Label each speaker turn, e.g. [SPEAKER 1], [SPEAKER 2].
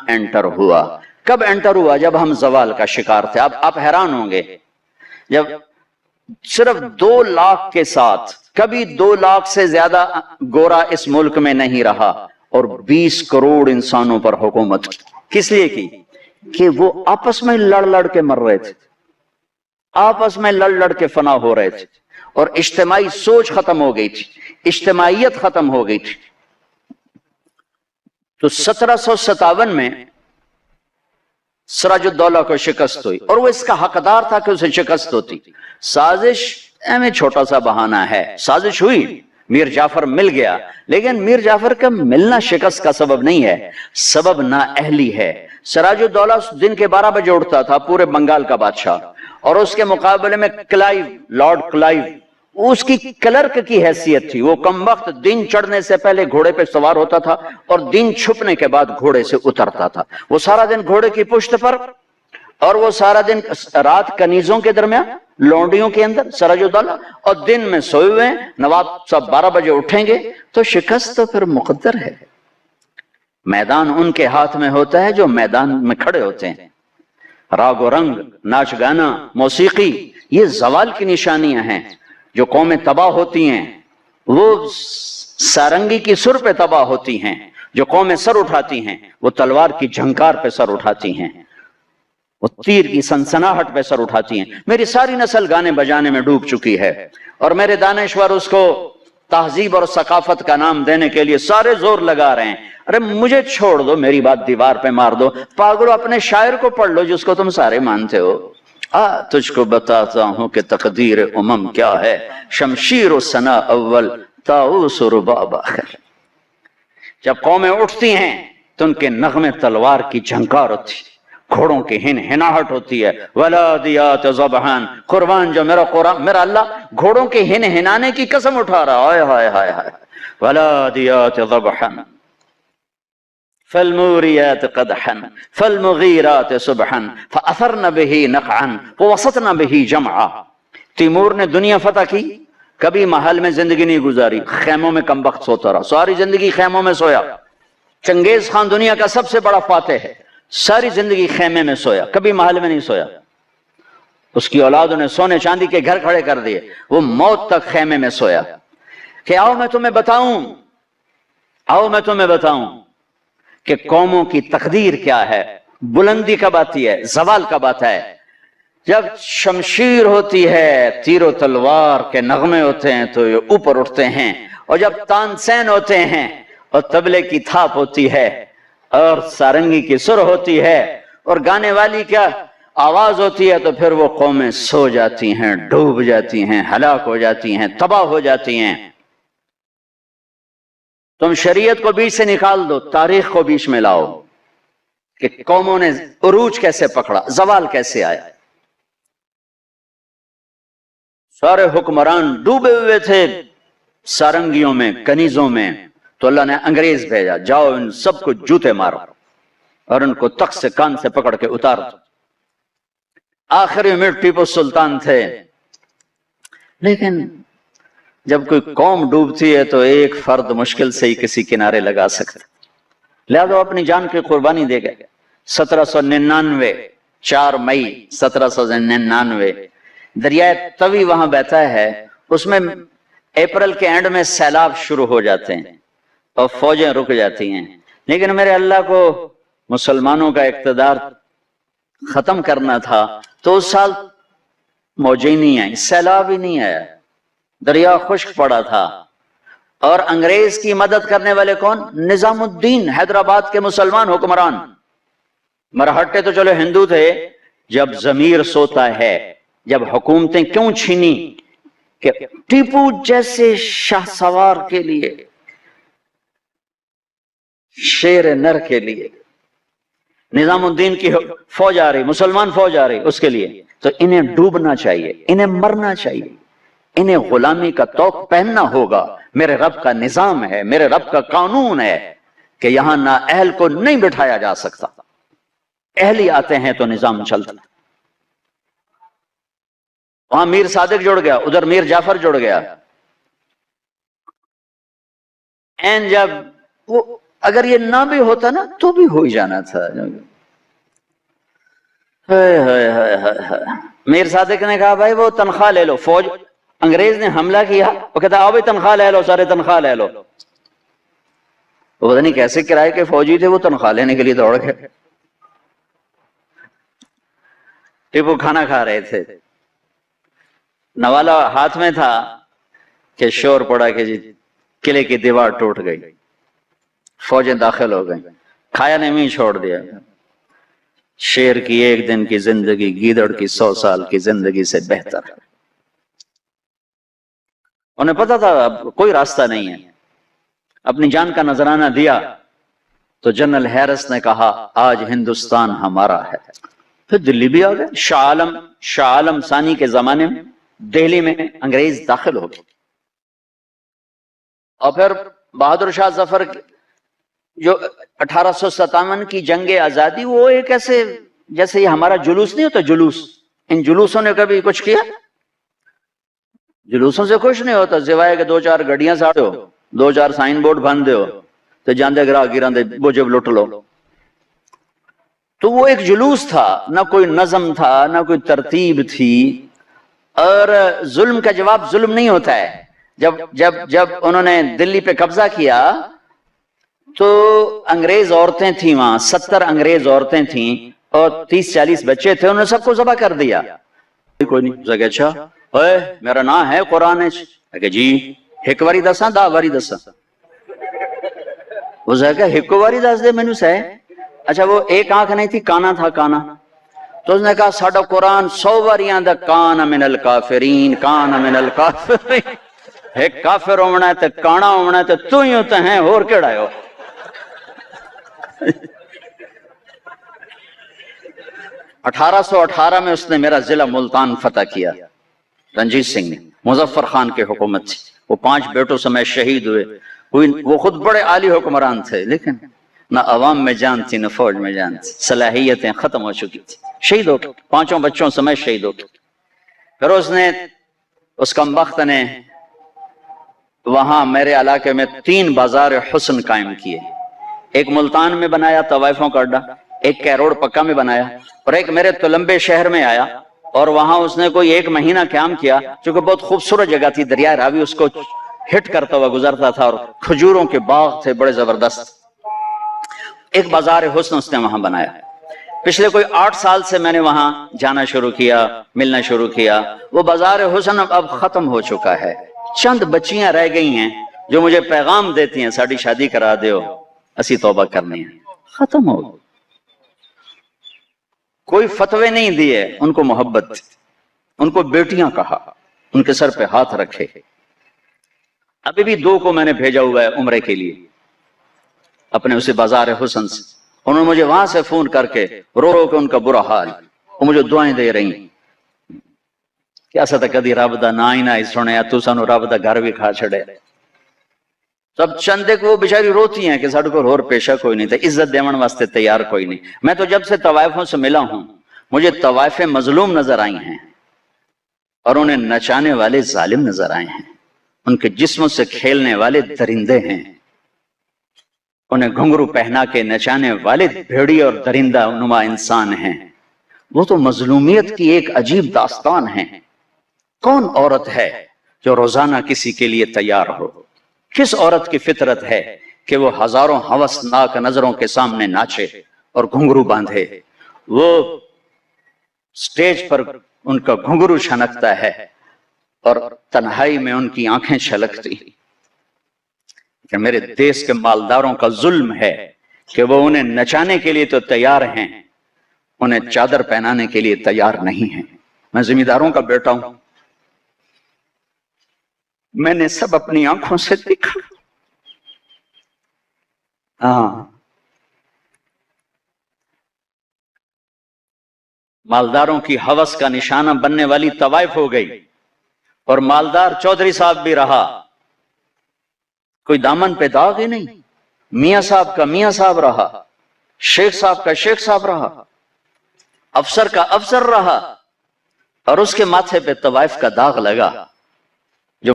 [SPEAKER 1] Inter ہوا. کب inter ہوا؟ جب ہم زوال کا شکار تھے. اب آپ حیران ہوں گے، جب صرف 2 لاکھ کے ساتھ، کبھی 2 لاکھ سے زیادہ گورا اس ملک میں نہیں رہا، اور 20 کروڑ انسانوں پر حکومت کس لیے کی؟ کہ وہ آپس میں لڑ لڑ کے مر رہے تھے، آپس میں لڑ لڑ کے فنا ہو رہے تھے، اور اجتماعی سوچ ختم ہو گئی تھی، اجتماعیت ختم ہو گئی تھی. تو 1757 میں سراج الدولہ کو شکست ہوئی، اور وہ اس کا حقدار تھا کہ اسے شکست ہوتی. سازش میں چھوٹا سا بہانہ ہے، سازش ہوئی، میر جعفر مل گیا، لیکن میر جعفر کا ملنا شکست کا سبب نہیں ہے، سبب نااہلی ہے. سراج الدولہ دن کے 12 بجے اٹھتا تھا، پورے بنگال کا بادشاہ، اور اس کے مقابلے میں کلائیو، لارڈ کلائیو، اس کی کلرک کی حیثیت تھی. وہ کم وقت دن چڑھنے سے پہلے گھوڑے پہ سوار ہوتا تھا، اور دن چھپنے کے بعد گھوڑے سے اترتا تھا. وہ سارا دن گھوڑے کی پشت پر، اور وہ سارا دن رات کنیزوں کے درمیان، لونڈیوں کے اندر سراج الدولہ، اور دن میں سوئے ہوئے. نواب صاحب 12 بجے اٹھیں گے تو شکست تو پھر مقدر ہے. میدان ان کے ہاتھ میں ہوتا ہے جو میدان میں کھڑے ہوتے ہیں. راگ و رنگ، ناچ گانا، موسیقی، یہ زوال کی نشانیاں ہیں. جو قومیں تباہ ہوتی ہیں وہ سارنگی کی سر پہ تباہ ہوتی ہیں، جو قومیں سر اٹھاتی ہیں وہ تلوار کی جھنکار پہ سر اٹھاتی ہیں، وہ تیر کی سنسناہٹ پہ سر اٹھاتی ہیں. میری ساری نسل گانے بجانے میں ڈوب چکی ہے، اور میرے دانشور اس کو تہذیب اور ثقافت کا نام دینے کے لیے سارے زور لگا رہے ہیں. ارے مجھے چھوڑ دو، میری بات دیوار پہ مار دو. پاگلو اپنے شاعر کو پڑھ لو جس کو تم سارے مانتے ہو. تجھ کو بتاتا ہوں کہ تقدیر امم کیا ہے، شمشیر و ثنا اول، طاؤس و رباب آخر. جب قومیں اٹھتی ہیں تو ان کے نغمے تلوار کی جھنکار ہوتی، گھوڑوں کی ہن ہناہٹ ہوتی ہے. ولادیات ذبحان، قربان جو میرا قرآن، میرا اللہ گھوڑوں کے ہن ہنانے کی قسم اٹھا رہا. ہائے ہائے ہائے ہائے. ولادیات ذبحان فالموریات قدحا فالمغیرات صبحا فاثرن به نقعا ووسطن به جمعا. تیمور نے دنیا فتح کی، کبھی محل میں زندگی نہیں گزاری، خیموں میں کم وقت سوتا رہا، ساری زندگی خیموں میں سویا. چنگیز خان دنیا کا سب سے بڑا فاتح ہے، ساری زندگی خیمے میں سویا، کبھی محل میں نہیں سویا. اس کی اولادوں نے سونے چاندی کے گھر کھڑے کر دیے، وہ موت تک خیمے میں سویا. کہ آؤ میں تمہیں بتاؤں، آؤ میں تمہیں بتاؤں کہ قوموں کی تقدیر کیا ہے. بلندی کب آتی ہے؟ زوال کب آتا ہے؟ جب شمشیر ہوتی ہے، تیر و تلوار کے نغمے ہوتے ہیں تو یہ اوپر اٹھتے ہیں، اور جب تان سین ہوتے ہیں اور طبلے کی تھاپ ہوتی ہے اور سارنگی کی سر ہوتی ہے اور گانے والی کیا آواز ہوتی ہے، تو پھر وہ قومیں سو جاتی ہیں، ڈوب جاتی ہیں، ہلاک ہو جاتی ہیں، تباہ ہو جاتی ہیں. تم شریعت کو بیچ سے نکال دو، تاریخ کو بیچ میں لاؤ کہ قوموں نے عروج کیسے پکڑا، زوال کیسے آیا. سارے حکمران ڈوبے ہوئے تھے سارنگیوں میں، کنیزوں میں، تو اللہ نے انگریز بھیجا، جاؤ ان سب کو جوتے مارو اور ان کو تخت سے کان سے پکڑ کے اتار دو. آخری میں ٹیپو سلطان تھے. لیکن جب کوئی قوم ڈوبتی ہے تو ایک فرد مشکل سے ہی کسی کنارے لگا سکتا، لہذا اپنی جان کی قربانی دے گئے. 1799 4 مئی 1799 دریائے توی وہاں بہتا ہے، اس میں اپریل کے اینڈ میں سیلاب شروع ہو جاتے ہیں اور فوجیں رک جاتی ہیں. لیکن میرے اللہ کو مسلمانوں کا اقتدار ختم کرنا تھا، تو اس سال موجیں نہیں آئیں، سیلاب ہی نہیں آیا، دریا خشک پڑا تھا. اور انگریز کی مدد کرنے والے کون؟ نظام الدین، حیدرآباد کے مسلمان حکمران. مرہٹے تو چلو ہندو تھے. جب ضمیر سوتا ہے، جب حکومتیں کیوں چھینی؟ کہ ٹیپو جیسے شاہ سوار کے لیے، شیر نر کے لیے نظام الدین کی فوج آ رہی، مسلمان فوج آ رہی، اس کے لیے تو انہیں ڈوبنا چاہیے، انہیں مرنا چاہیے، انہیں غلامی کا طوق پہننا ہوگا. میرے رب کا نظام ہے، میرے رب کا قانون ہے کہ یہاں نااہل کو نہیں بٹھایا جا سکتا، اہلی آتے ہیں تو نظام چلتا. وہاں میر صادق جڑ گیا، ادھر میر جعفر جڑ گیا. جب وہ اگر یہ نہ بھی ہوتا نا تو بھی ہو ہی جانا تھا. میر صادق نے کہا بھائی وہ تنخواہ لے لو. فوج انگریز نے حملہ کیا, وہ کہتا آؤ بھائی تنخواہ لے لو, سارے تنخواہ لے لو. وہ پتہ نہیں کیسے کرائے کے فوجی تھے, وہ تنخواہ لینے کے لیے دوڑ گئے. ٹیپو کھانا کھا رہے تھے, نوالا ہاتھ میں تھا کہ شور پڑا کہ جی قلعے کی دیوار ٹوٹ گئی, فوجیں داخل ہو گئیں. کھایا نے بھی چھوڑ دیا. شیر کی ایک دن کی زندگی گیدڑ کی 100 سال کی زندگی سے بہتر ہے. انہیں پتا تھا اب کوئی راستہ نہیں ہے. اپنی جان کا نذرانہ دیا تو جنرل ہیرس نے کہا آج ہندوستان ہمارا ہے. پھر دلی بھی آ گئے. شاہ عالم ثانی کے زمانے میں دہلی میں انگریز داخل ہو گئے, اور پھر بہادر شاہ ظفر جو 1857 کی جنگ آزادی, وہ ایک ایسے جیسے یہ ہمارا جلوس نہیں ہوتا جلوس, ان جلوسوں نے کبھی کچھ کیا؟ جلوسوں سے کچھ نہیں ہوتا سوائے کہ 2-4 گڈیاں ساڑ ہو, 2-4 سائن بورڈ بن دے ہو تو جاندے گراہ گیران دے بوجب لٹ لو. تو وہ ایک جلوس تھا, نہ کوئی نظم تھا, نہ کوئی ترتیب تھی. اور ظلم کا جواب ظلم نہیں ہوتا ہے. جب انہوں نے دلی پہ قبضہ کیا تو انگریز عورتیں تھیں وہاں, 70 انگریز عورتیں تھیں اور 30-40 بچے تھے, انہوں نے سب کو ذبح کر دیا. کوئی نہیں. اچھا اوے میرا نام ہے قرآن کہ جی ایک واری دساں 10 واری دساں. وہ ایک واری دس دے مینوں سہ. اچھا وہ ایک آنکھ نہیں تھی, کانا تھا, کانا. تو اس نے کہا ساڈا قرآن 100 واریاں دا کان من الکافرین, کان من الکافرین. ایک کافر ہونا ہے تے کانا ہونا ہے تے تو ہی ہوتا ہے, اور کیڑا ہو. 1818 میں اس نے میرا ضلع ملتان فتح کیا, رنجیت سنگھ نے. مظفر خان کے حکومت تھی, وہ 5 بیٹوں سمیت شہید ہوئے. وہ خود بڑے عالی حکمران تھے, لیکن نہ عوام میں جان تھی نہ فوج میں جان تھی, صلاحیتیں ختم ہو چکی تھی. شہید ہو گئے 5 بچوں سمیت شہید ہو گئے. پھر اس کمبخت نے وہاں میرے علاقے میں 3 بازار حسن قائم کیے. ایک ملتان میں بنایا طوائفوں کا اڈا, ایک کیروڑ پکا میں بنایا, اور ایک میرے تلمبے شہر میں آیا. اور وہاں اس نے کوئی 1 مہینہ قیام کیا, چونکہ بہت خوبصورت جگہ تھی, دریائے راوی اس کو ہٹ کرتا ہوا گزرتا تھا, اور کھجوروں کے باغ تھے بڑے زبردست. ایک بازار حسن اس نے وہاں بنایا. پچھلے کوئی 8 سال سے میں نے وہاں جانا شروع کیا, ملنا شروع کیا. وہ بازار حسن اب ختم ہو چکا ہے. چند بچیاں رہ گئی ہیں جو مجھے پیغام دیتی ہیں ساڑی شادی کرا دیو, اسی توبہ کرنی ہے. ختم ہو. کوئی فتوے نہیں دیے, ان کو محبت تھی, ان کو بیٹیاں کہا, ان کے سر پہ ہاتھ رکھے. ابھی بھی 2 کو میں نے بھیجا ہوا ہے عمرے کے لیے اپنے اسے بازار حسن سے. انہوں نے مجھے وہاں سے فون کر کے رو رو کے ان کا برا حال, وہ مجھے دعائیں دے رہی ہیں. کیا ستا کدی رب دا نا ہی نہ سنیا, تو سانو رب دا گھر بھی کھا چھڑے. سب چندے کو وہ بیچاری روتی ہیں کہ ساڈے کو اور پیشہ کوئی نہیں تھا, عزت دیون واسطے تیار کوئی نہیں. میں تو جب سے طوائفوں سے ملا ہوں مجھے طوائفیں مظلوم نظر آئی ہیں, اور انہیں نچانے والے ظالم نظر آئے ہیں. ان کے جسموں سے کھیلنے والے درندے ہیں, انہیں گھنگرو پہنا کے نچانے والے بھیڑی اور درندہ نما انسان ہیں. وہ تو مظلومیت کی ایک عجیب داستان ہے. کون عورت ہے جو روزانہ کسی کے لیے تیار ہو؟ کس عورت کی فطرت ہے کہ وہ ہزاروں ہوسناک نظروں کے سامنے ناچے اور گھنگرو باندھے؟ وہ سٹیج پر ان کا گھنگرو چھنکتا ہے اور تنہائی میں ان کی آنکھیں چھلکتی. کہ میرے دیس کے مالداروں کا ظلم ہے کہ وہ انہیں نچانے کے لیے تو تیار ہیں, انہیں چادر پہنانے کے لیے تیار نہیں ہیں. میں زمینداروں کا بیٹا ہوں, میں نے سب اپنی آنکھوں سے دیکھا. مالداروں کی ہوس کا نشانہ بننے والی طوائف ہو گئی, اور مالدار چودھری صاحب بھی رہا, کوئی دامن پہ داغ ہی نہیں. میاں صاحب کا میاں صاحب رہا, شیخ صاحب کا شیخ صاحب رہا, افسر کا افسر رہا, اور اس کے ماتھے پہ طوائف کا داغ لگا. جو